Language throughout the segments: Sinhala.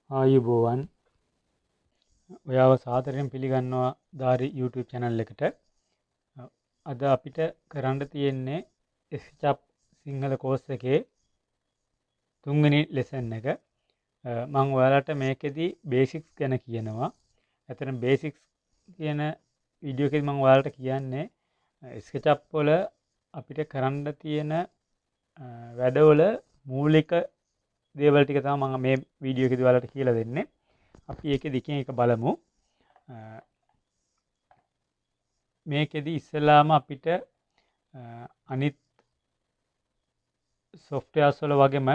ආයුබෝවන් ඔයාව සාදරයෙන් පිළිගන්නවා ධාරි YouTube channel එකට. අද අපිට කරන්න තියෙන්නේ SketchUp සිංහල course එකේ 3 වෙනි lesson එක. මම ඔයාලට මේකෙදි basics ගැන කියනවා. ඇත්තටම basics කියන වීඩියෝ එකේදී මම ඔයාලට කියන්නේ SketchUp වල අපිට කරන්න තියෙන වැඩවල මූලික දේවල් ටික තමයි මම මේ වීඩියෝ එකේදී ඔයාලට කියලා දෙන්නේ. අපි ඒකෙදි එකෙන් එක බලමු. මේකෙදි ඉස්සෙල්ලාම අපිට අනිත් softwares වල වගේම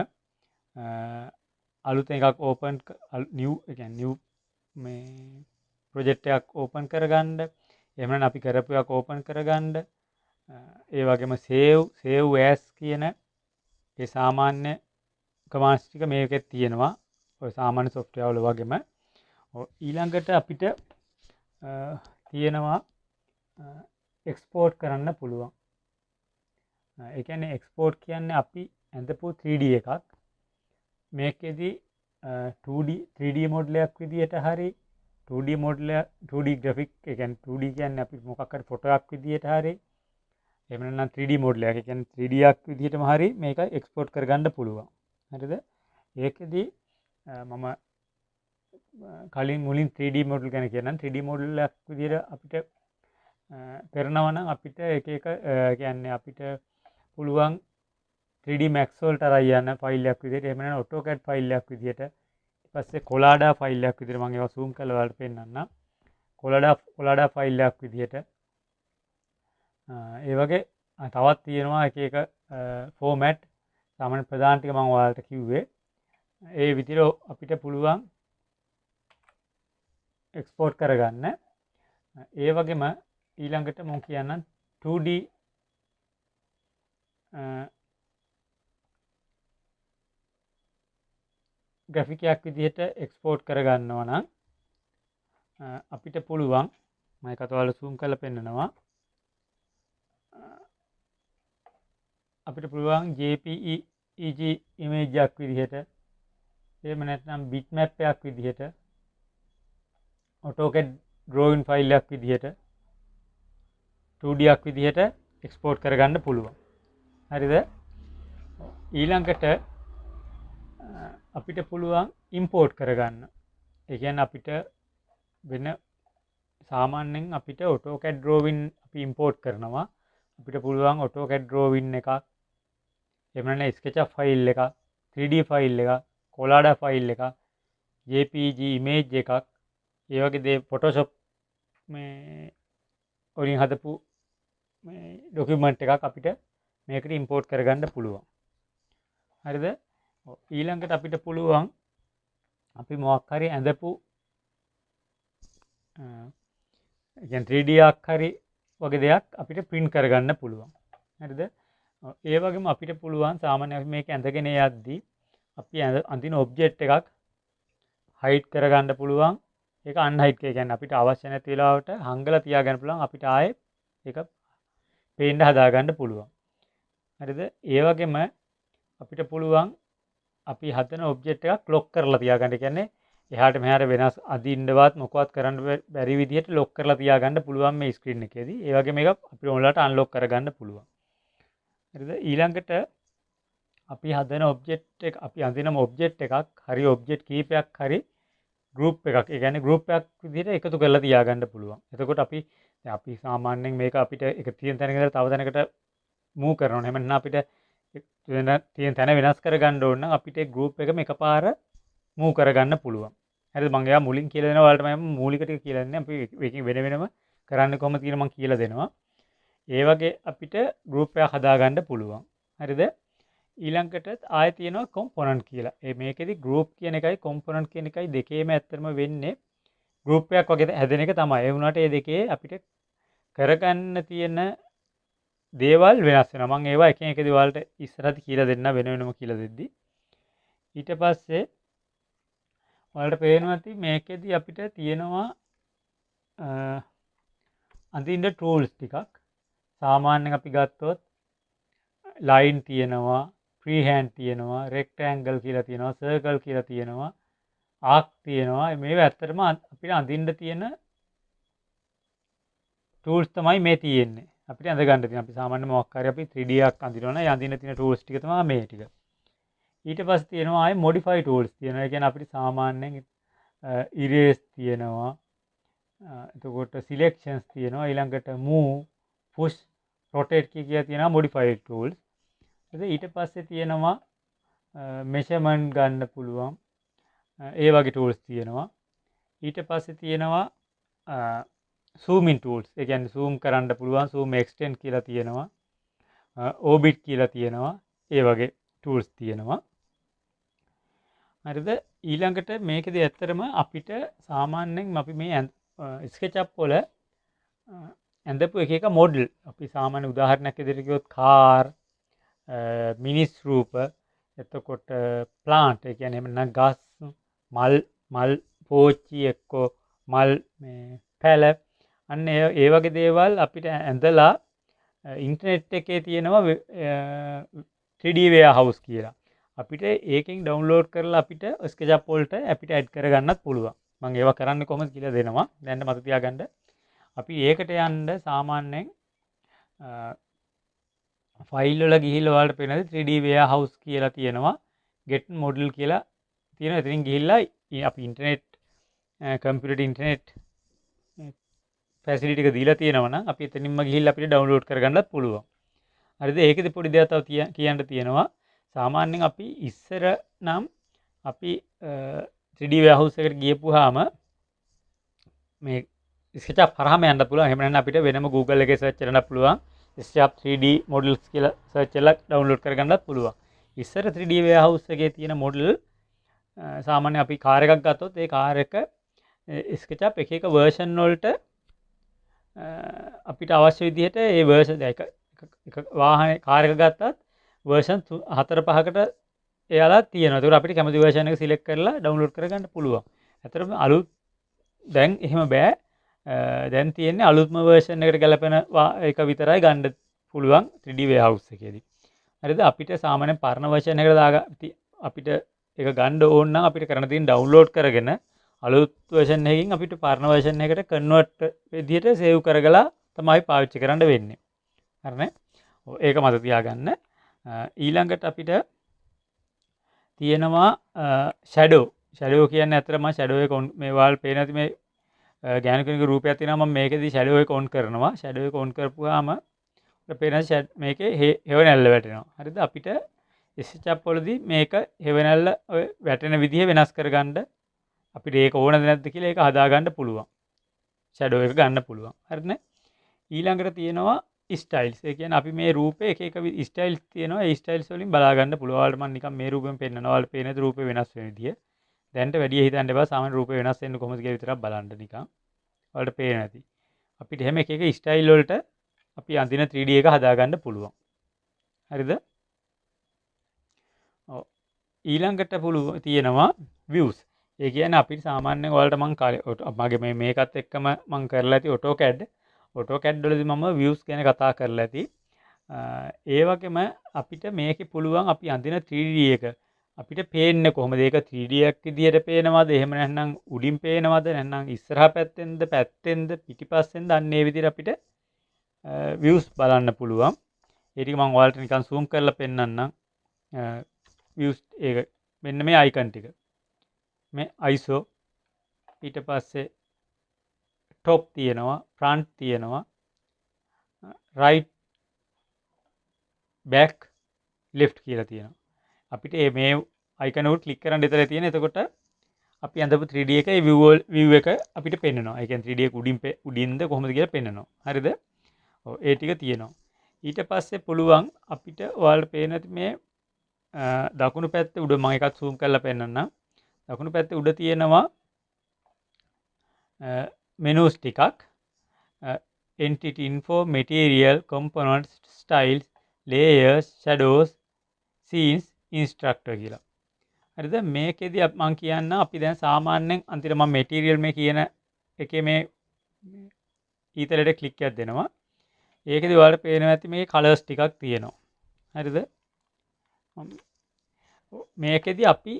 අලුතෙන් එකක් open new මේ project එකක් open කරගන්න. එහෙම නැත්නම් අපි කරපු එකක් open කරගන්න. ඒ වගේම save as කියන ඒ සාමාන්‍ය commands ටික මේකෙත් තියෙනවා. ඔය සාමාන්‍ය software වල වගේම ඊළඟට අපිට තියෙනවා එක්ස්පෝර්ට් කරන්න පුළුවන්. ඒ කියන්නේ එක්ස්පෝර්ට් කියන්නේ අපි ඇඳපු 3D එකක් මේකෙදි 3D මොඩල් එකක් විදියට හරි 2D graphic ඒ කියන්නේ 2D කියන්නේ අපි මොකක් හරි ෆොටෝ එකක් විදියට හරි එහෙම නැත්නම් 3D මොඩල් එකක් ඒ කියන්නේ 3D එකක් විදියටම හරි මේක එක්ස්පෝර්ට් කරගන්න පුළුවන්. හරිද? ඒකෙදි මම මුලින් 3D මොඩල් ගැන කියන්නම්. 3D මොඩල් එකක් විදියට අපිට කරනවා නම් අපිට එක කියන්නේ අපිට පුළුවන් 3D Max වලට අරන් යන ෆයිල් එකක් විදියට එහෙම නැත්නම් AutoCAD ෆයිල් එකක් විදියට ඊට පස්සේ Collada ෆයිල් එකක් විදියට මම ඒවා zoom කරලා ඔයාලට පෙන්නන්නම්. Collada ෆයිල් එකක් විදියට ඒ වගේ තවත් තියෙනවා එක ෆෝමැට් සාමාන්‍ය ප්‍රධාන ටික මම ඔයාලට කිව්වේ. ඒ විදියට අපිට පුළුවන් එක්ස්පෝර්ට් කරගන්න. ඒ වගේම ඊළඟට මම කියන්නම් 2D graphic එකක් විදිහට එක්ස්පෝර්ට් කරගන්නවා නම් අපිට පුළුවන් මම ඒකට ඔයාලට zoom කරලා පෙන්නනවා. අපිට පුළුවන් JPEG image එකක් විදිහට එහෙම නැත්නම් bitmap එකක් විදිහට AutoCAD drawing ෆයිල් එකක් විදිහට 2D එකක් විදිහට එක්ස්පෝර්ට් කරගන්න පුළුවන්. හරිද? ඊළඟට අපිට පුළුවන් ඉම්පෝර්ට් කරගන්න. ඒ කියන්නේ අපිට වෙන සාමාන්‍යයෙන් අපිට AutoCAD drawing අපි ඉම්පෝර්ට් කරනවා. අපිට පුළුවන් AutoCAD drawing එකක් එහෙම නැත්නම් SketchUp ෆයිල් එකක් 3D ෆයිල් එකක් Collada ෆයිල් එකක් JPEG image එකක් ඒ වගේ දේ Photoshop මේ වලින් හදපු මේ ડોකියුමන්ට් එකක් අපිට මේකට ඉම්පෝර්ට් කරගන්න පුළුවන්. හරිද? ඊළඟට අපිට පුළුවන් අපි මොකක් හරි ඇඳපු කියන්නේ 3D එකක් හරි වගේ දෙයක් අපිට print කරගන්න පුළුවන්. හරිද? ඒ වගේම අපිට පුළුවන් සාමාන්‍යයෙන් මේක ඇඳගෙන යද්දී අපි අඳින ඔබ්ජෙක්ට් එකක් හයිඩ් කරගන්න පුළුවන්. ඒක අන්හයිඩ් කියන්නේ අපිට අවශ්‍ය නැති වෙලාවට හංගලා තියාගන්න පුළුවන්. අපිට ආයේ ඒක පේන්න හදාගන්න පුළුවන්. හරිද? ඒ වගේම අපිට පුළුවන් අපි හදන ඔබ්ජෙක්ට් එකක් ලොක් කරලා තියාගන්න. කියන්නේ එහාට මෙහාට වෙනස් අදින්නවත් මොකවත් කරන්න බැරි විදිහට ලොක් කරලා තියාගන්න පුළුවන් මේ ස්ක්‍රීන් එකේදී. ඒ වගේ මේක අපිට ඕනලාට අන්ලොක් කරගන්න පුළුවන්. හරිද? ඊළඟට අපි හදන ඔබ්ජෙක්ට් එක අපි අඳිනම ඔබ්ජෙක්ට් එකක් හරි ඔබ්ජෙක්ට් කීපයක් හරි ගෲප් එකක් ඒ කියන්නේ ගෲප් එකක් විදිහට එකතු කරලා තියාගන්න පුළුවන්. එතකොට අපි සාමාන්‍යයෙන් මේක අපිට එක තියෙන තැනක ඉඳලා තව තැනකට මූව් කරනවා. එහෙම නැත්නම් අපිට තියෙන තැන වෙනස් කරගන්න ඕන නම් අපිට ගෲප් එකම එකපාර මූව් කරගන්න පුළුවන්. හරිද? මම ඒවා මුලින් කියලා දෙනවා ඔයාලට මම මූලික ටික කියලා දෙන්නේ. අපි ඒකෙන් වෙන වෙනම කරන්න කොහොමද කියලා මම කියලා දෙනවා. ඒ වගේ අපිට ගෲප් එකක් හදාගන්න පුළුවන්. හරිද? ඊළඟට ආයෙ තියෙනවා කොම්පොනන්ට් කියලා. මේකෙදි group කියන එකයි component කියන එකයි දෙකේම ඇත්තටම වෙන්නේ group එකක් වගේ හැදෙන එක තමයි. ඒ වුණාට මේ දෙකේ අපිට කරගන්න තියෙන දේවල් වෙනස් වෙනවා. මම ඒවා එක එකදී ඔයාලට ඉස්සරහදී කියලා දෙන්න වෙන වෙනම කියලා දෙද්දි. ඊට පස්සේ ඔයාලට පේනවා ඇති මේකෙදි අපිට තියෙනවා අඳින්න tools ටිකක්. සාමාන්‍යයෙන් අපි ගත්තොත් line තියෙනවා, freehand තියෙනවා, rectangle කියලා තියෙනවා, circle කියලා තියෙනවා, ආක් තියෙනවා. මේවා ඇත්තටම අපිට අඳින්න තියෙන ටූල්ස් තමයි මේ තියෙන්නේ. අපිට ඇඳ ගන්න තියෙන. අපි සාමාන්‍ය මොකක් හරි අපි 3D එකක් අඳිනවා නම් ඒ අඳින්න තියෙන ටූල්ස් ටික තමයි මේ ටික. ඊට පස්සේ තියෙනවා ආයේ modify tools තියෙනවා. ඒ කියන්නේ අපිට සාමාන්‍යයෙන් erase තියෙනවා. එතකොට selections තියෙනවා. ඊළඟට move, push, rotate කිය තියෙනවා modify tools. ඊට පස්සේ තියෙනවා measurement ගන්න පුළුවන්. ඒ වගේ tools තියෙනවා. ඊට පස්සේ තියෙනවා zoom in tools. ඒ කියන්නේ zoom කරන්න පුළුවන් zoom extend කියලා තියෙනවා. orbit කියලා තියෙනවා. ඒ වගේ tools තියෙනවා. හරිද? ඊළඟට මේකේදී ඇත්තටම අපිට සාමාන්‍යයෙන් අපි මේ SketchUp වල ඇඳපු එක එක මොඩල් අපි සාමාන්‍ය උදාහරණයක් විදිහට කිව්වොත් කාර්, මිනිස් රූප, එතකොට ප්ලාන්ට් ඒ කියන්නේ එහෙම නැත්නම් ගස්, මල් පෝච්චි එක්කෝ මල් මේ පැල අන්න ඒ වගේ දේවල් අපිට ඇඳලා ඉන්ටර්නෙට් එකේ තියෙනවා 3D warehouse කියලා. අපිට ඒකෙන් ඩවුන්ලෝඩ් කරලා අපිට SketchUp වලට අපිට ඇඩ් කරගන්නත් පුළුවන්. මම ඒවා කරන්නේ කොහොමද කියලා දෙනවා. දැන් මතක තියාගන්න. අපි ඒකට යන්න සාමාන්‍යයෙන් ෆයිල් වල ගිහිල්ලා ඔයාලට පේනද 3D warehouse කියලා තියෙනවා. get model කියලා තියෙනවා. එතනින් ගිහිල්ලා අපි ඉන්ටර්නෙට් කම්පියුටර් ඉන්ටර්නෙට් ෆැසිලිටි එක දීලා තියෙනවා නම් අපි එතනින්ම ගිහිල්ලා අපිට ඩවුන්ලෝඩ් කරගන්නත් පුළුවන්. හරිද? ඒකෙදි පොඩි දෙයක් තව කියන්න තියෙනවා. සාමාන්‍යයෙන් අපි ඉස්සර නම් අපි 3D warehouse එකට ගියපුවාම මේ SketchUp හරහාම යන්න පුළුවන්. එහෙම නැත්නම් අපිට වෙනම Google එකේ සර්ච් කරන්න පුළුවන්. SketchUp 3D models කියලා සර්ච් කරලා ඩවුන්ලෝඩ් කරගන්නත් පුළුවන්. ඉස්සර 3D warehouse එකේ තියෙන මොඩල් සාමාන්‍ය අපි කාර් එකක් ගත්තොත් ඒ කාර් එක SketchUp එක එක version වලට අපිට අවශ්‍ය විදිහට ඒ version එක වාහනේ කාර් එක ගත්තත් version 4-5කට එයාලා තියෙනවා. ඒකට අපිට කැමති version එක select කරලා download කරගන්න පුළුවන්. ඇත්තටම අලුත් දැන් එහෙම බෑ. දැන් තියෙන්නේ අලුත්ම version එකට ගැලපෙන එක විතරයි ගන්න පුළුවන් 3D warehouse එකේදී. හරිද? අපිට සාමාන්‍යයෙන් පරණ version එකට අපිට ඒක ගන්න ඕන නම් අපිට කරන්න තියෙන download කරගෙන අලුත් version එකකින් අපිට පරණ version එකට convert විදිහට save කරගලා තමයි පාවිච්චි කරන්න වෙන්නේ. හරිනේ? ඒක මතක තියාගන්න. ඊළඟට අපිට තියෙනවා shadow කියන්නේ ඇත්තටම shadow එක මේ වල් පේන ඇති මේ ගෑනු කෙනෙකුගේ රූපයක් තියෙනවා. මම මේකෙදි shadow එක on කරනවා. shadow එක on කරපුවාම අපිට පේන මේකේ හෙවණැල්ල වැටෙනවා. හරිද? අපිට SketchUp වලදී මේක හෙවණැල්ල වැටෙන විදිහ වෙනස් කරගන්න අපිට ඒක ඕනද නැද්ද කියලා ඒක හදාගන්න පුළුවන්. shadow එක ගන්න පුළුවන්. හරිනේ? ඊළඟට තියෙනවා ස්ටයිල්ස්. ඒ කියන්නේ අපි මේ රූපේ එක එක ස්ටයිල්ස් තියෙනවා. ඒ ස්ටයිල්ස් වලින් බලා ගන්න පුළුවන්. ඔයාලට මම නිකන් මේ රූපෙම පෙන්නනවා. ඔයාලට පේනද රූපේ වෙනස් වෙන විදිය. දැන්ට වැඩි හිතන්න එපා. සාමාන්‍ය රූපේ වෙනස් වෙන්නේ කොහොමද කියලා විතරක් බලන්න නිකන්. ඔයාලට පේන ඇති. අපිට එහෙම එක එක ස්ටයිල් වලට අපි අඳින 3D එක හදාගන්න පුළුවන්. හරිද? ඔව්. ඊළඟට තියෙනවා views. ඒ කියන්නේ අපිට සාමාන්‍යයෙන් ඔයාලට මගේ මේකත් එක්කම මම කරලා ඇති AutoCAD වලදී මම views ගැන කතා කරලා ඇති. ඒ වගේම අපිට මේකේ පුළුවන් අපි අඳින 3D එක අපිට පේන්නේ කොහොමද? ඒක 3D එකක් විදියට පේනවද? එහෙම නැත්නම් උඩින් පේනවද? නැත්නම් ඉස්සරහා පැත්තෙන්ද පිටිපස්සෙන්ද? අන්න ඒ විදිහට අපිට views බලන්න පුළුවන්. ඒ ටික මම ඔයාලට නිකන් zoom කරලා පෙන්නන්නම්. views ඒක මෙන්න මේ icon ටික. මේ ISO ඊට පස්සේ top තියෙනවා, front තියෙනවා, right back left කියලා තියෙනවා. අපිට මේ icon එක ක්ලික් කරන් දෙතර තියෙන. එතකොට අපි අඳපු 3D එකේ view එක අපිට පෙන්නනවා. ඒ කියන්නේ 3D එක උඩින්ද කොහොමද කියලා පෙන්නනවා. හරිද? ඔව් ඒ ටික තියෙනවා. ඊට පස්සේ පුළුවන් අපිට ඔයාලට පේන මේ දකුණු පැත්තේ උඩ මම එකක් zoom කරලා පෙන්නන්නම්. දකුණු පැත්තේ උඩ තියෙනවා menus ටිකක්. entity info, material, components, styles, layers, shadows, scenes, instructor කියලා. හරිද? මේකෙදි මම කියන්න අපි දැන් සාමාන්‍යයෙන් අන්තිමට මම material මේ කියන එකේ මේ ඊතලෙට ක්ලික් එකක් දෙනවා. ඒකෙදි ඔයාලට පේනවා ඇති මේ කලර්ස් ටිකක් තියෙනවා. හරිද? මේකෙදි අපි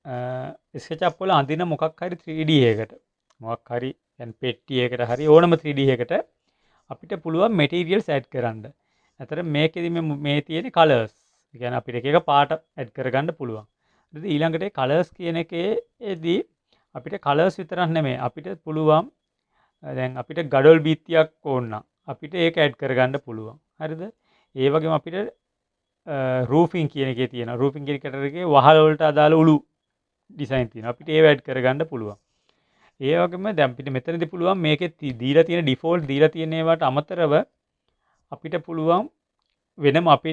SketchUp වල අඳින මොකක් හරි 3D එකකට මොකක් හරි يعني පෙට්ටියකට හරි ඕනම 3D එකකට අපිට පුළුවන් මැටීරියල්ස් ඇඩ් කරන්න. ඇතර මේකෙදි මේ තියෙන කලර්ස්. ඒ කියන්නේ අපිට එක එක පාට ඇඩ් කරගන්න පුළුවන්. ඊට ඊළඟට කලර්ස් කියන එකේදී අපිට කලර්ස් විතරක් නෙමෙයි අපිට පුළුවන් දැන් අපිට ගඩොල් බීත්තියක් ඕන නම් අපිට ඒක ඇඩ් කරගන්න පුළුවන්. හරිද? ඒ වගේම අපිට රූෆින් කියන එකේ තියෙනවා. රූෆින් කියන කැටර් එකේ වහල් වලට අදාළ උළු ඩිසයින් තියෙනවා. අපිට ඒව ඇඩ් කරගන්න පුළුවන්. ඒ වගේම දැන් අපිට මෙතනදී පුළුවන් මේකේ දීලා තියෙන ඩිෆෝල්ට් දීලා තියෙන ඒවාට අමතරව අපිට පුළුවන් වෙනම අපි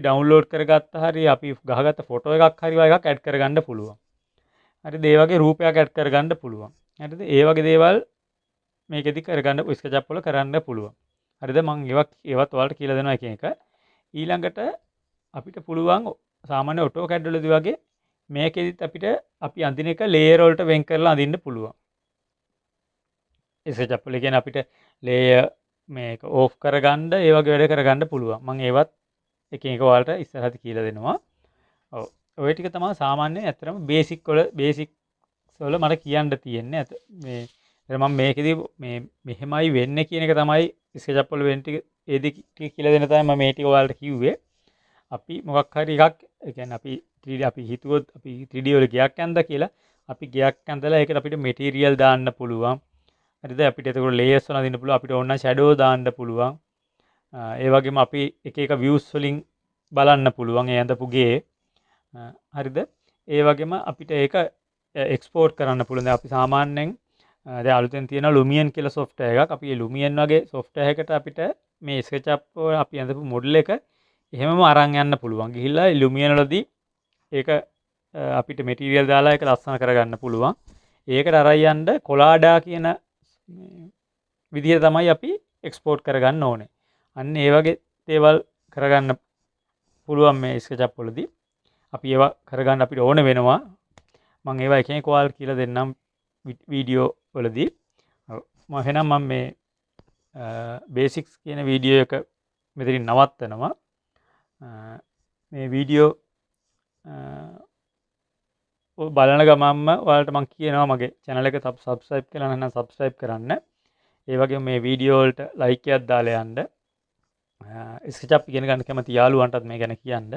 ඩවුන්ලෝඩ් කරගත්ත හරි අපි ගහගත්ත ෆොටෝ එකක් හරි එකක් ඇඩ් කරගන්න පුළුවන්. හරිද? ඒ වගේ රූපයක් ඇඩ් කරගන්න පුළුවන්. හරිද? ඒ වගේ දේවල් මේකෙදි කරගන්න SketchUp වල කරන්න පුළුවන්. හරිද? මම ඒවත් ඔයාලට කියලා දෙනවා එක එක. ඊළඟට අපිට පුළුවන් සාමාන්‍ය AutoCAD වලදී වගේ මේකෙදිත් අපිට අපි අඳින එක ලේයර් වලට වෙන් කරලා අඳින්න පුළුවන්. SketchUp වල කියන්නේ අපිට ලේයර් මේක ඕෆ් කරගන්න ඒ වගේ වැඩ කරගන්න පුළුවන්. මම ඒවත් එක එක ඔයාලට ඉස්සරහට කියලා දෙනවා. ඔව්. ඔය ටික තමයි සාමාන්‍යයෙන් ඇත්තටම බේසික්ස් වල මට කියන්න තියෙන්නේ. මේ මම මේකෙදි මෙහෙමයි වෙන්නේ කියන එක තමයි SketchUp වල වෙන ටික ඒ ටික කියලා දෙන්න තමයි මම මේ ටික ඔයාලට කිව්වේ. අපි මොකක් හරි එකක් ඒ කියන්නේ අපි 3D අපි හිතුවොත් අපි 3D වල ගයක් ඇඳලා කියලා අපි ගයක් ඇඳලා ඒකට අපිට මෙටීරියල් දාන්න පුළුවන්. හරිද? අපිට එතකොට ලේයර්ස් වල අදින්න පුළුවන්. අපිට ඕන නම් ෂැඩෝ දාන්න පුළුවන්. ඒ වගේම අපි එක එක views වලින් බලන්න පුළුවන් ඒ ඇඳපු ගේ. හරිද? ඒ වගේම අපිට ඒක එක්ස්පෝර්ට් කරන්න පුළුවන්. දැන් අපි සාමාන්‍යයෙන් දැන් අලුතෙන් තියෙන Lumion කියලා software එකක්. අපි මේ Lumion වගේ software එකකට අපිට මේ SketchUp වල අපි ඇඳපු මොඩල් එක එහෙමම අරන් යන්න පුළුවන්. ගිහිල්ලා Lumion වලදී ඒක අපිට මෙටීරියල් දාලා ඒක ලස්සන කරගන්න පුළුවන්. ඒකට අරන් යන්න කොලාඩා කියන විදිහ තමයි අපි එක්ස්පෝර්ට් කරගන්න ඕනේ. අන්න ඒ වගේ දේවල් කරගන්න පුළුවන් මේ SketchUp වලදී. අපි ඒවා කරගන්න අපිට ඕන වෙනවා. මම ඒවා එක එක ඔයාලට කියලා දෙන්නම් වීඩියෝ වලදී. එහෙනම් මම මේ බේසික්ස් කියන වීඩියෝ එක මෙතනින් නවත්තනවා. මේ වීඩියෝ බලන ගමන්ම ඔයාලට මම කියනවා මගේ channel එක subscribe කරලා නැත්නම් subscribe කරන්න. ඒ වගේම මේ වීඩියෝ වලට like එකක් දාලා යන්න. SketchUp ඉගෙන ගන්න කැමති යාළුවන්ටත් මේ ගැන කියන්න.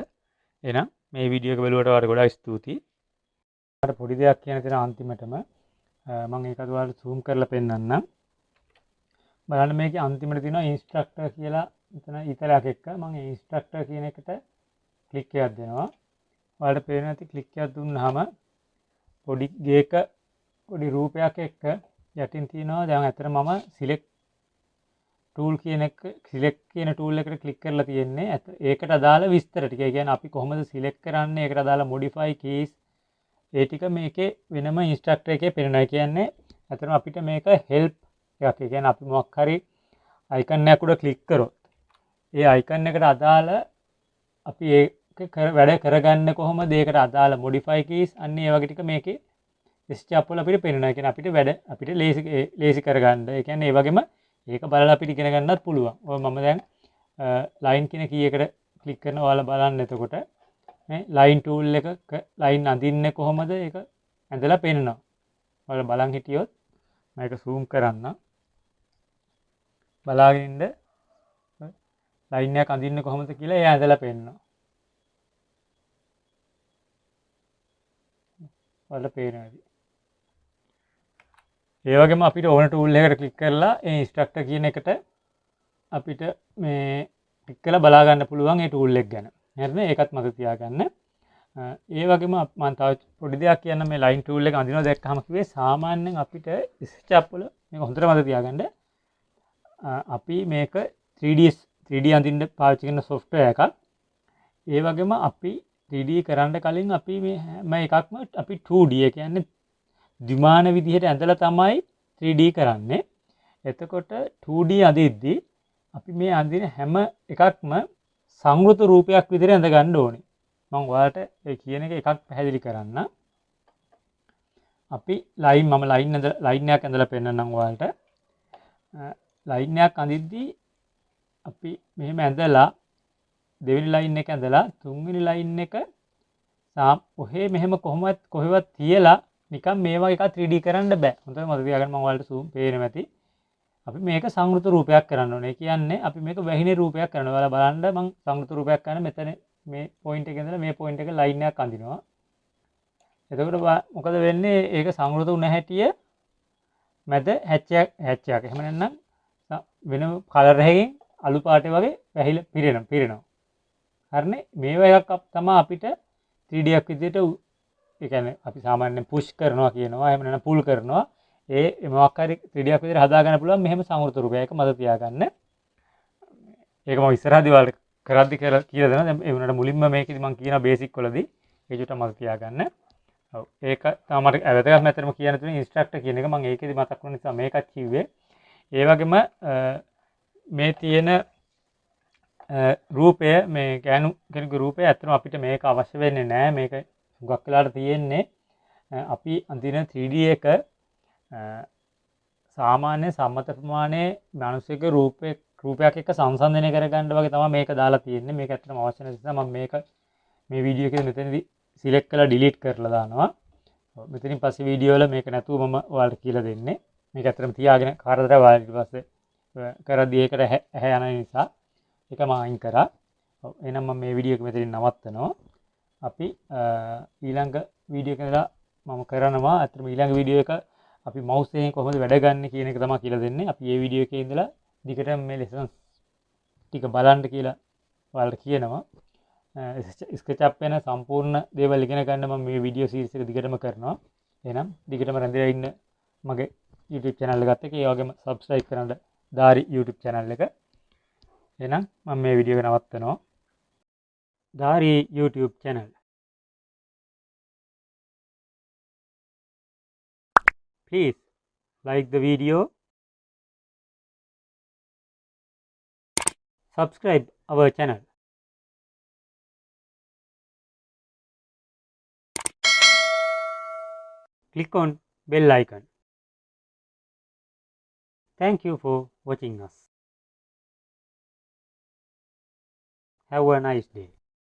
එහෙනම් මේ වීඩියෝ එක බලුවට ඔයාලට ගොඩාක් ස්තුතියි. ඔයාලට පොඩි දෙයක් කියන තැන අන්තිමටම මම ඒකත් ඔයාලට zoom කරලා පෙන්නන්නම්. බලන්න මේකේ අන්තිමට තියෙනවා instructor කියලා මෙතන ඉතලයක් එක්ක මම ඒ instructor කියන එකට ක්ලික් එකක් දෙනවා. ඔයාලට පේන ඇති ක්ලික් එකක් දුන්නාම පොඩි ගේක පොඩි රූපයක් එක්ක යටින් තියෙනවා. දැන් ඇත්තට මම select tool කියන tool එකට ක්ලික් කරලා තියෙන්නේ. ඒකට අදාළ විස්තර ටික. ඒ කියන්නේ අපි කොහොමද select කරන්නේ? ඒකට අදාළ modify keys ඒ ටික මේකේ වෙනම instructor එකේ පෙන්නනවා. කියන්නේ ඇත්තටම අපිට මේක help එකක්. ඒ කියන්නේ අපි මොකක් හරි icon එකක් උඩ ක්ලික් කරොත් ඒ icon එකට අදාළ අපි ඒක වැඩ කරගන්න කොහොමද? ඒකට අදාළ modify keys අන්න ඒ වගේ ටික මේකේ SketchUp වල අපිට පෙන්නනවා. ඒ කියන්නේ අපිට වැඩ අපිට ලේසි කරගන්න. ඒ කියන්නේ ඒ වගේම ඒක බලලා අපිට ඉගෙන ගන්නත් පුළුවන්. ඔය මම දැන් line කියන key එකට ක්ලික් කරනවා. ඔයාලා බලන්න එතකොට මේ line tool එක line අඳින්නේ කොහොමද? ඒක ඇඳලා පෙන්නනවා. ඔයාලා බලන් හිටියොත් මම ඒක zoom කරන්න. බලාගෙන ඉන්න line එකක් අඳින්නේ කොහොමද කියලා එයා ඇඳලා පෙන්නනවා. ඔයාලා පේනවා. ඒ වගේම අපිට ඕන tool එකකට ක්ලික් කරලා ඒ instructor කියන එකට අපිට මේ ක්ලික් කරලා බලා ගන්න පුළුවන් ඒ tool එක ගැන. හරිද? ඒකත් මතක තියාගන්න. ඒ වගේම මම තව පොඩි දෙයක් කියන්න මේ line tool එක අඳිනවා දැක්කම කිව්වේ සාමාන්‍යයෙන් අපිට SketchUp වල මේක හොඳට මතක තියාගන්න. අපි මේක 3D අඳින්න පාවිච්චි කරන software එකක්. ඒ වගේම අපි 3D කරන්න කලින් අපි මේ හැම එකක්ම අපි 2D ඒ කියන්නේ ද්විමාන විදිහට ඇඳලා තමයි 3D කරන්නේ. එතකොට 2D අඳිද්දී අපි මේ අඳින හැම එකක්ම සංවෘත රූපයක් විදිහට ඇඳ ගන්න ඕනේ. මම ඔයාලට ඒ කියන එක එකක් පැහැදිලි කරන්න. අපි මම line එකක් ඇඳලා පෙන්නන්නම් ඔයාලට. line එකක් අඳිද්දී අපි මෙහෙම ඇඳලා දෙවෙනි line එක ඇඳලා තුන්වෙනි line එක ඔහේ මෙහෙම කොහෙවත් තියලා නිකන් මේ වගේ එකක් 3D කරන්න බෑ. හොඳට මතක තියාගන්න මම ඔයාලට zoom පේනවා ඇති. අපි මේක සංවෘත රූපයක් කරන්න ඕනේ. කියන්නේ අපි මේක වැහිනේ රූපයක් කරනවා. ඔයාලා බලන්න මම සංවෘත රූපයක් කරන මෙතන මේ පොයින්ට් එකේ ඉඳලා මේ පොයින්ට් එක ලයින් එකක් අඳිනවා. එතකොට මොකද වෙන්නේ? ඒක සංවෘත වුණ හැටිය මැද හැච්චයක් එහෙම නැත්නම් වෙන කලර් එකකින් අලු පාටේ වගේ වැහිලා පිරෙනවා. හරිනේ? මේවා එකක් තමයි අපිට 3D එකක් විදිහට ඒ කියන්නේ අපි සාමාන්‍යයෙන් පුෂ් කරනවා කියනවා. එහෙම නැත්නම් පුල් කරනවා. ඒ මොකක් හරි 3D එකක් විදිහට හදා ගන්න පුළුවන් මෙහෙම සංවෘත රූපයක්. ඒක මතක තියාගන්න. ඒක මම ඉස්සරහදී ඔයාලට කරද්දි කියලා දෙනවා. දැන් ඒ වුණාට මුලින්ම මේකෙදි මම කියන බේසික් වලදී ඒ චුට්ටක් මතක තියාගන්න. ඔව් ඒක තමයි මට වැදගත්ම ඇත්තටම කියන්න තියෙන ඉන්ස්ට්‍රක්ටර් කියන එක මම ඒකෙදි මතක් වුණ නිසා මේකත් කිව්වේ. ඒ වගේම මේ තියෙන රූපය මේ ගෑනු කෙනෙකුගේ රූපය ඇත්තටම අපිට මේක අවශ්‍ය වෙන්නේ නැහැ. මේක හුඟක් වෙලාට තියෙන්නේ අපි අඳින 3D එක සාමාන්‍ය සම්මත ප්‍රමාණයේ මිනිස්සුගේ රූපයක් එක්ක සංසන්දනය කරගන්න වගේ තමයි මේක දාලා තියෙන්නේ. මේක ඇත්තටම අවශ්‍ය නැති නිසා මම මේක මේ වීඩියෝ එකේ මෙතනදී සිලෙක්ට් කරලා ඩිලීට් කරලා දානවා. මෙතනින් පස්සේ වීඩියෝ වල මේක නැතුව මම ඔයාලට කියලා දෙන්නේ. මේක ඇත්තටම තියාගෙන කාටද ඔයාලට ඊට පස්සේ කරද්දී ඒකට ඇහැ යන නිසා ඒක මම අයින් කරා. ඔව් එහෙනම් මම මේ වීඩියෝ එක මෙතනින් නවත්තනවා. අපි ඊළඟ වීඩියෝ එකේ ඉඳලා මම කරනවා. ඇත්තටම ඊළඟ වීඩියෝ එක අපි මවුස් එකෙන් කොහොමද වැඩ ගන්න කියන එක තමයි කියලා දෙන්නේ. අපි මේ වීඩියෝ එකේ ඉඳලා දිගටම මේ ලෙසන්ස් ටික බලන්න කියලා ඔයාලට කියනවා. SketchUp වෙන සම්පූර්ණ දේවල් ඉගෙන ගන්න මම මේ වීඩියෝ සීරීස් එක දිගටම කරනවා. එහෙනම් දිගටම රැඳිලා ඉන්න මගේ YouTube channel එකත් එක්ක ඒ වගේම subscribe කරන්න ධාරි YouTube channel එක. එහෙනම් මම මේ වීඩියෝ එක නවත්තනවා. ධාරි YouTube channel. Please like the video, subscribe our channel. Click on bell icon. Thank you for watching us. Have a nice day.